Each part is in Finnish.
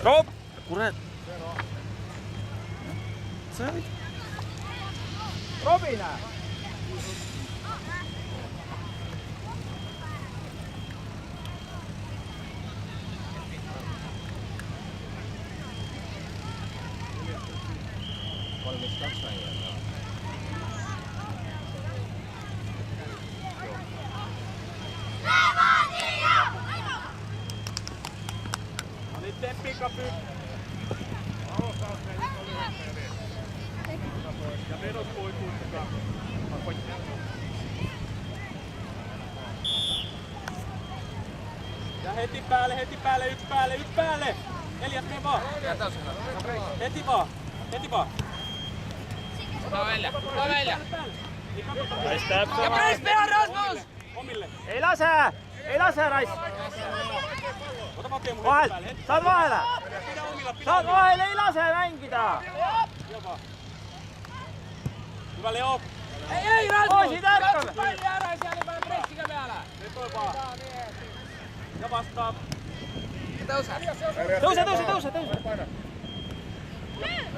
Rob! Kurat! Sä olit... Robina! Sitten pikapyy. Ja vedot pois kuitenkaan. Ja heti päälle, yksi päälle. Elias, mene vaan. Heti vaan. Ota välja. Ja Rais pehän Rasmus! Omille. Ei lase Rais! Ota vaan Teemu Vahel! heti päälle. Saat vahelle! Pidä omilla. Saat vahelle, ei lase mängida! Hyvä Leo. Ei Rasmus! Oi, siitä ärkää! Katso palli ära ja siellä vaan pressikö päällä. Vetoi vaan. Ja vastaa. Nouse!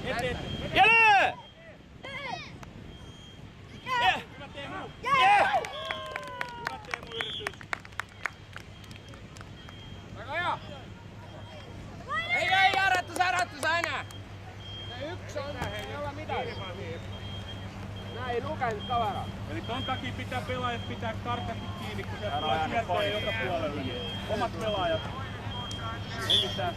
Eteen. Ja lyö! Hyvä Teemu. Yeah! Hyvä Teemu yritys. Takoja! Ei ärättys enää! Yksi on, ei olla mitään. Nää ei lukenut kaveraa. Eli ton takia pitää pelaajat pitää tarkasti kiinni, kun sieltä tulee syöttöjä joka puolelle. Omat pelaajat. Ei mitään.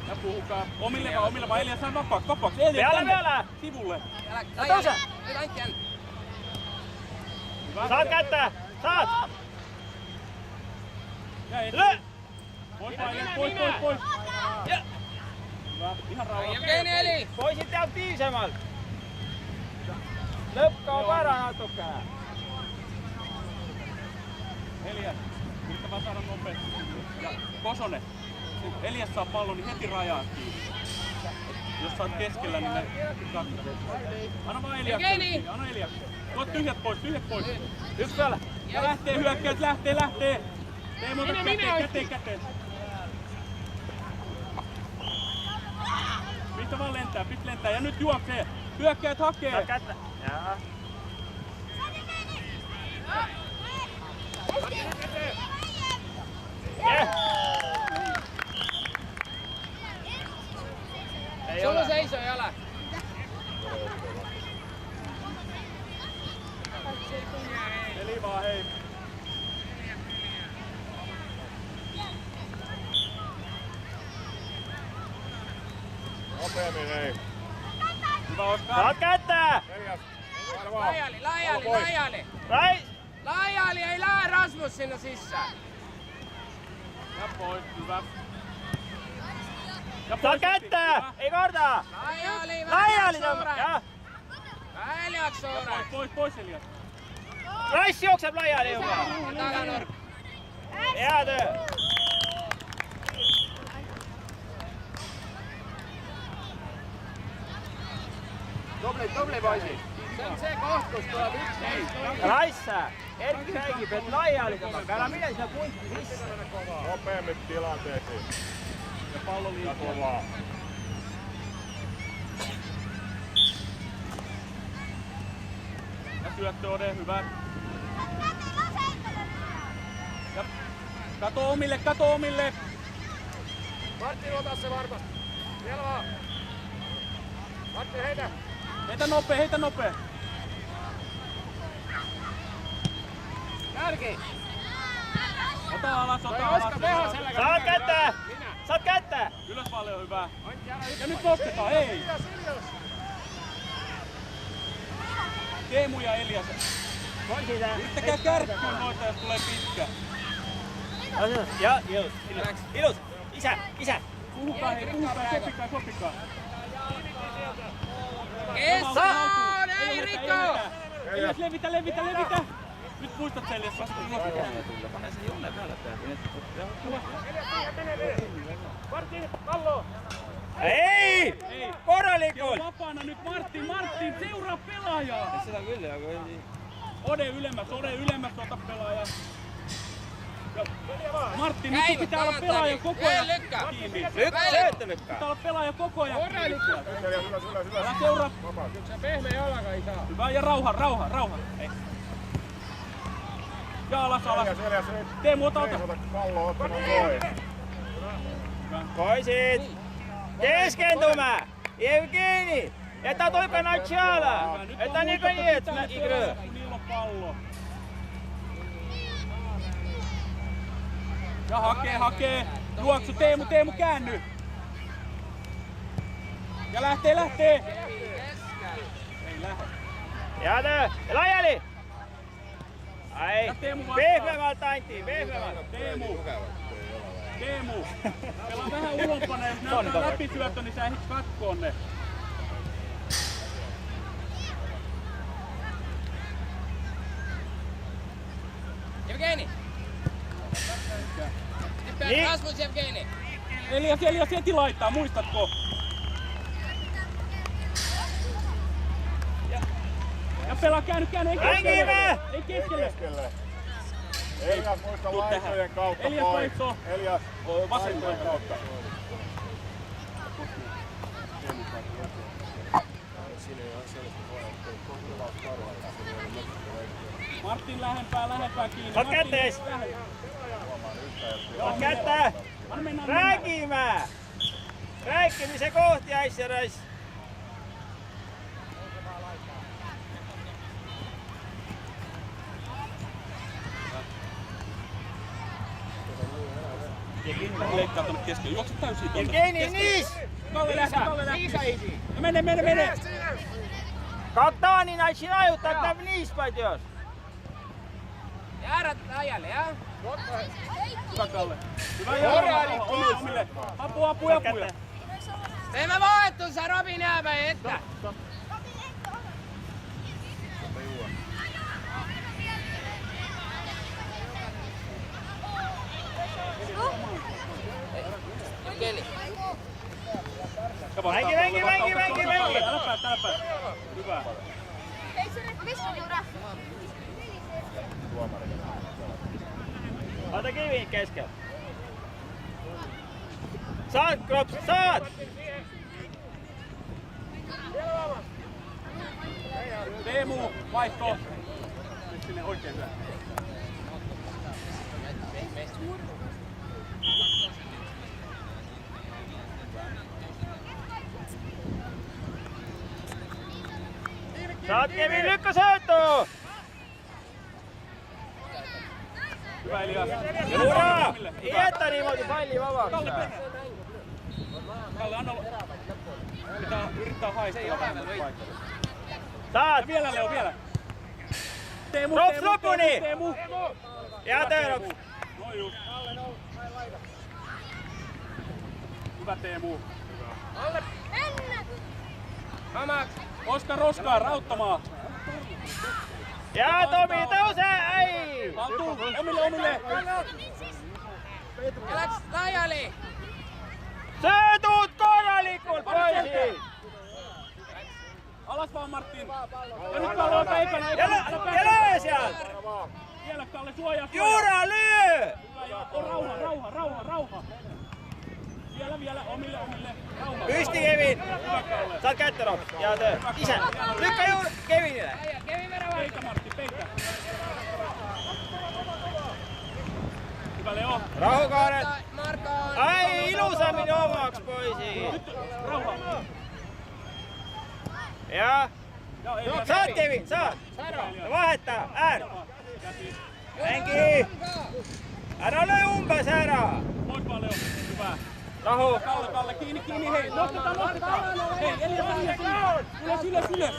Ja puhukaa. Omille vaan. Elias saa vapaaksi. Elias Vielä! sivulle. Nouse! Hyvä. Saat kättä! Saat! Ja eteen. Lyö! Pois vaan, Elias, pois. Hyvä. Ihan rauhassa. Evgeni! Voisit tehdä tiisemältä! Löpkä on varana tukea! Elias, yritä vaan saada nopeasti. Ja Kosonen. Elias saa pallon, niin heti rajaa kiinni. Jos sä oot keskellä, niin ne kakka. Anna vaan Eliakselle. Anna Eliakselle. Tuot tyhjät pois. Yksi päällä! Ja lähtee hyökkäys, lähtee. Tee muuta käteen. Pistä vaan lentää. Ja nyt juoksee. Hyökkäät hakee. Saat kättä! Jaa. Ei Sulla ole. seisoo jala. Eli vaan hei. Nopeammin hei. Hyvä Oskar. Saat kättä! Elias. Lajali. Rais! Lajali, ei lähe Rasmus sinne sisään. Ja pois, hyvä. Ja Saat kättä! Ei kortaa! Lajali, Ja! Eliaks suoraan. Pois Elias. Rais juokseb laiali juba! Taganurk. Hea töö! Tubli poisid. See on see koht, kus tuleb üks. Raissa! Erkki räägib, et laiali tõmbab, ära mine sinna punti sisse! Nopeammin tilanteisiin. Ja pallo Ja liikkuu. kovaa. Ja syöttö Ode, hyvä. Ja kato omille. Martti, ota se varmasti. Vielä vaan. Martti, heitä. Heitä nopea. Kärki. Ota alas. Saat kättä! Saat kättä! Ylös vaan Leo, hyvä. Ja nyt nostetaan, ei. Teemu ja Elias. Pois sisään! Yrittäkää kärkkyyn noita, jos tulee pitkä. Ja, ilus! Isä! Puhukaa, sopikaa. Kesson, ei Rikko! Elias, levitä. Nyt muistat sen, Elias, vasta Pane se Jonne päälle Martti, pallo! Ei! Koraliikkuun! Vapaana nyt Martin, seuraa pelaajaa! Sitä kyllä, kun ei... Ode ylemmäs, ota pelaajaa. Martti, nyt pitää olla pelaaja koko ajan kiinni. Pitää olla pelaaja koko ajan kiinni. Älä seuraa. Se pehmeä jalka ei saa. Hyvä ja rauha. Ei. Ja alas. Teemu, ota. Pallo ottanut pois. Koisit! Keskentymä! Evgeni! Että toika начала! Это не конец игры! Niillä on pallo. Ja hakee. Juoksu, Teemu käänny. Ja lähtee. Ei lähde. Jäädä! Lajali! Ai! Pehmeämältä Ainti, Teemu. Pelaa vähän ulompana, jos näyttää läpisyöttö, niin sä ehdit katkoon ne. Evgeni! Niin. Rasmus Evgeni! Elias heti laittaa, muistatko? Ja pelaa käänny, ei keskelle! Ei keskelle! Elias muista laitojen kautta Elias pois. laitto. Elias Vasemmalle kautta. Martin lähempää kiinni. Ot kättees! Ot kättä! Räkimää! Räikkimisen kohti äissäräis! Leikkaa tonne keskelle. Juokse täysin tonne. Evgeni, niis! Kalle lähti. Mene. Kaptaani näisin ajuttaa, että niis paidios! Jäädät ajalle, ja? Hyvä Kalle. Hyvä Jaara. Omille. Apua. Teemme voettu sä Robin jääpäin, että! Evgeni! Venki! Älä pääs. Hyvä. Ota kiviin keskellä. Saat, Krops, saat! Teemu, vaihto. Nyt sinne oikein hyvä. Saat Kevin lykkäsyöttö! Hyvä Elias. Jura! Iättä niimoodi paili vavaaksi. Kalle, anna pitää yrittää haistaa vähän paikkaa. Saat! Ja vielä Leo, vielä. Teemu. Ja Teemu! Noin just. Hyvä Teemu. Oskar Roskaa rauttamaan. Ja Tomi, nousee! Ai! Valtuu, omille. Äläks lajali! Söötuut korallikul poisiin! Alas vaan Martin. Ja nyt Kalle ota ekana. Jälä sieltä! Vielä Kalle suojaa. Jura lyö! Rauha. Vielä, omille, rauha. Pysti Kevin! Hyvä Kalle. Saat kättä Rob. Ja tö. Isä! Lykkä juuri Kevinille! Kevin verran Peitä Martti, peitä. Hyvä Leo. Rauhukaaret! Marko! Ai ilusammin omaks poisiin! Nyt rauha. Ja! Elias. Saat Kevin, saat! Vahettaa, Henki! Älä ole umpes ära! Pois vaan Leo. Hyvä. Rahu! Kalle, kiinni, hei. Nostetaan. Hei, Elias. Ylös.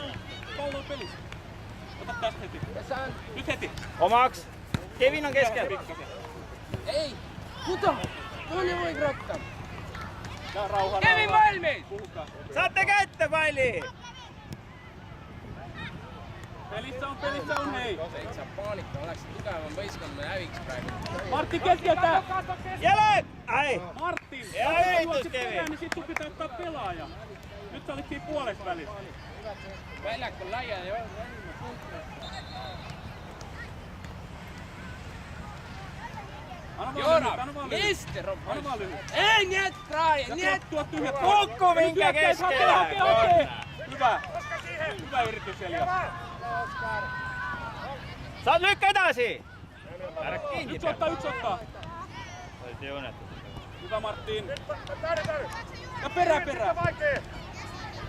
Pallo on pelissä. Ota tästä heti. Nyt heti. Omaks! Kevin on keskellä! Ei! Puto! Tuonne voi grottaa! Ja rauha. Kevin valmiin! Puhukaa. Saatte kättä pailiin! Pelissä on, hei. Eikö sä paanikka? Oleks tukevan võistkond me häviks praegu? Martin keskeltä! Jälät! Ai! Martin! Ja Jos yritys, juokset Kevin. perään, niin sit sun pitää ottaa pelaaja. Nyt sä olit siinä puolessa välissä. Väljakko läjä jo. Anna Jona, mister on Anna vaan lyhyt. Ei, niet kraaje, Ja niet. tuo tyhjät. Kukku minkä keskellä. Okei. Hyvä. Hyvä yritys, Elias. Saat lykkää edasi. Yksi ottaa. Hyvä Martin. Ja perä.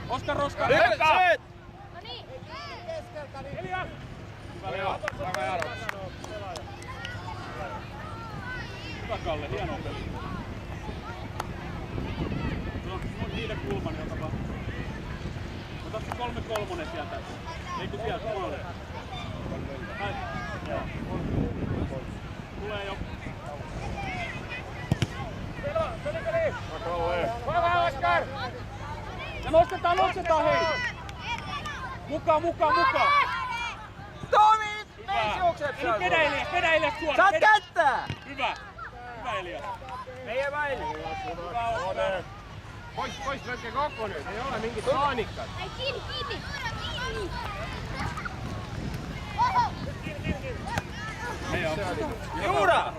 Oskar. Lykkää. Hyvä Leo. Hyvä Kalle, hieno peli. No, niiden kulman joka vaan. Ota se 3-3 sieltä. Eikö sieltä? Maalle. Tulee jo. Vaka Oskar! Ja nostetaan hei! Mukaan! Tomi! Hyvä! Vedä Elias suoraan! Saat kättää! Hyvä Elias! Meidän väille. Hyvä Oskar! Pois Rökke Kokko nyt, ei ole minkit paanikkat. Ei, kiinni! Juura!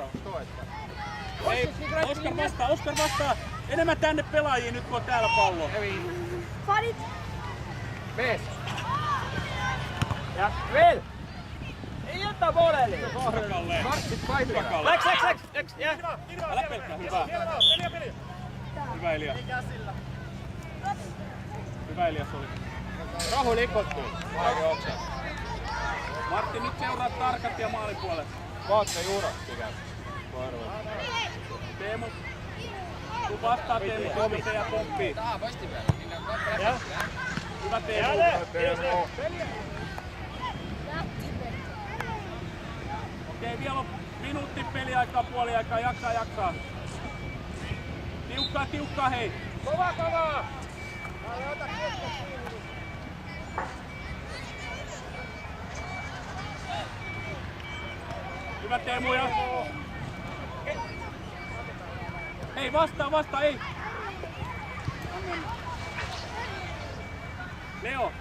Ei, Oskar vastaa! Enemmän tänne pelaajiin nyt kun on täällä pallo! Farit! Ves! Ja Vel! Ei jätä voleli! Kalle! Hyvä Kalle! Läks! Jää! Älä pelkkää, hyvä! Hyvä Elias! Hyvä Elias oli! Rahu nikottuu. Martti, nyt seuraa tarkat ja maalipuolet. Vaatte Juura. Teemu. Tuu vastaan Teemu, Tomi ja pomppii. Hyvä Teemu. Okei, vielä on minuutti peliaikaa, puoliaikaa, jaksaa. Tiukkaa hei. Kova! Hyvä Teemu ja... Ei vastaa, ei! Leo!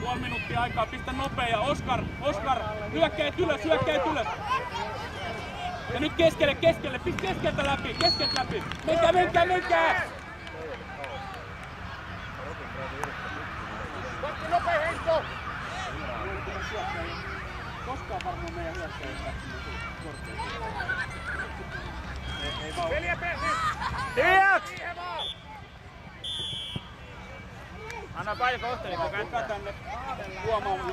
Puoli minuuttia aikaa, pistä nopea ja Oskar! Hyökkäät ylös! Ja nyt keskelle! Pistä keskeltä läpi! Menkää! Vakki nopea Henkko! Koskaan varmaan meidän hyökkäjät ei vaan. Peliä pehti! Tiiäks! Siihen vaan! Anna paljon kohteli, kun Kuka tänne tuomaan